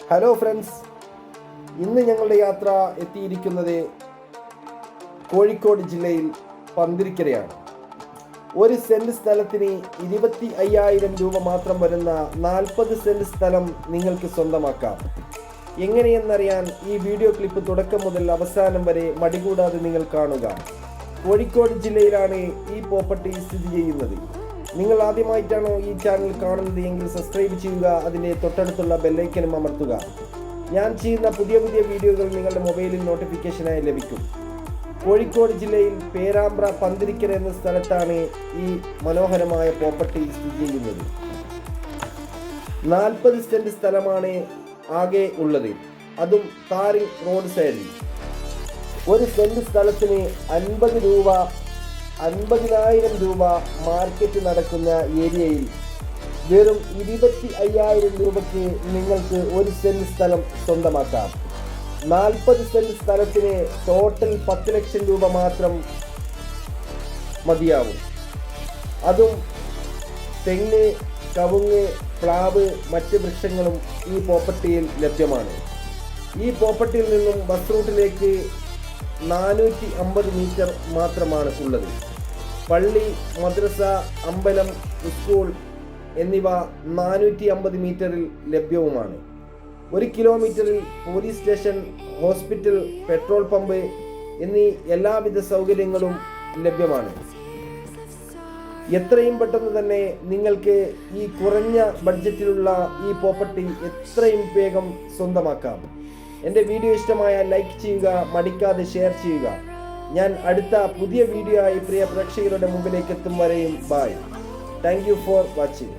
Hello friends, ഇന്ന് ഞങ്ങളുടെ യാത്ര എത്തിയിരിക്കുന്നത് കോഴിക്കോട് ജില്ലയിൽ പന്തിരിക്കരയാണ്. ഒരു സെന്റ് സ്ഥലത്തിന് 25,000 രൂപ മാത്രം വരുന്ന 40 സെന്റ് സ്ഥലം നിങ്ങൾക്ക് സ്വന്തമാക്കാം. എങ്ങനെയെന്നറിയാൻ ഈ വീഡിയോ ക്ലിപ്പ് തുടക്കം മുതൽ അവസാനം വരെ മടികൂടാതെ നിങ്ങൾ കാണുക. കോഴിക്കോട് ജില്ലയിലാണ് ഈ പ്രോപ്പർട്ടി സ്ഥിതി ചെയ്യുന്നത്. നിങ്ങൾ ആദ്യമായിട്ടാണോ ഈ ചാനൽ കാണുന്നത് എങ്കിൽ സബ്സ്ക്രൈബ് ചെയ്യുക, അതിൻ്റെ തൊട്ടടുത്തുള്ള ബെല്ലൈക്കനും അമർത്തുക. ഞാൻ ചെയ്യുന്ന പുതിയ വീഡിയോകൾ നിങ്ങളുടെ മൊബൈലിൽ നോട്ടിഫിക്കേഷനായി ലഭിക്കും. കോഴിക്കോട് ജില്ലയിൽ പേരാമ്പ്ര പന്തിരിക്കര എന്ന സ്ഥലത്താണ് ഈ മനോഹരമായ പ്രോപ്പർട്ടി സ്ഥിതി ചെയ്യുന്നത്. 40 സെന്റ് സ്ഥലമാണ് ആകെ ഉള്ളത്, അതും താറിങ് റോഡ് സൈഡിൽ. ഒരു സെന്റ് സ്ഥലത്തിന് 50,000 രൂപ മാർക്കറ്റ് നടക്കുന്ന ഏരിയയിൽ വെറും 25,000 രൂപയ്ക്ക് നിങ്ങൾക്ക് ഒരു സെന്റ് സ്ഥലം സ്വന്തമാക്കാം. 40 സെന്റ് സ്ഥലത്തിന് ടോട്ടൽ 10 ലക്ഷം രൂപ മാത്രം മതിയാവും. അതും തെങ്ങ്, കവുങ്ങ്, പ്ലാവ്, മറ്റ് വൃക്ഷങ്ങളും ഈ പ്രോപ്പർട്ടിയിൽ ലഭ്യമാണ്. ഈ പ്രോപ്പർട്ടിയിൽ നിന്നും ബസ് റൂട്ടിലേക്ക് 450 മീറ്റർ മാത്രമാണ് ഉള്ളത്. പള്ളി, മദ്രസ, അമ്പലം, സ്കൂൾ എന്നിവ 450 മീറ്ററിൽ ലഭ്യവുമാണ്. 1 കിലോമീറ്ററിൽ police station, hospital, petrol pump എന്നീ എല്ലാവിധ സൗകര്യങ്ങളും ലഭ്യമാണ്. എത്രയും പെട്ടെന്ന് തന്നെ നിങ്ങൾക്ക് ഈ കുറഞ്ഞ ബഡ്ജറ്റിലുള്ള ഈ പ്രോപ്പർട്ടി എത്രയും വേഗം സ്വന്തമാക്കാം. എൻ്റെ വീഡിയോ ഇഷ്ടമായാൽ ലൈക്ക് ചെയ്യുക, മടിക്കാതെ ഷെയർ ചെയ്യുക. ഞാൻ അടുത്ത പുതിയ വീഡിയോ ആയി പ്രിയ പ്രേക്ഷകരുടെ മുമ്പിലേക്ക് എത്തും വരെയും bye. Thank you for watching.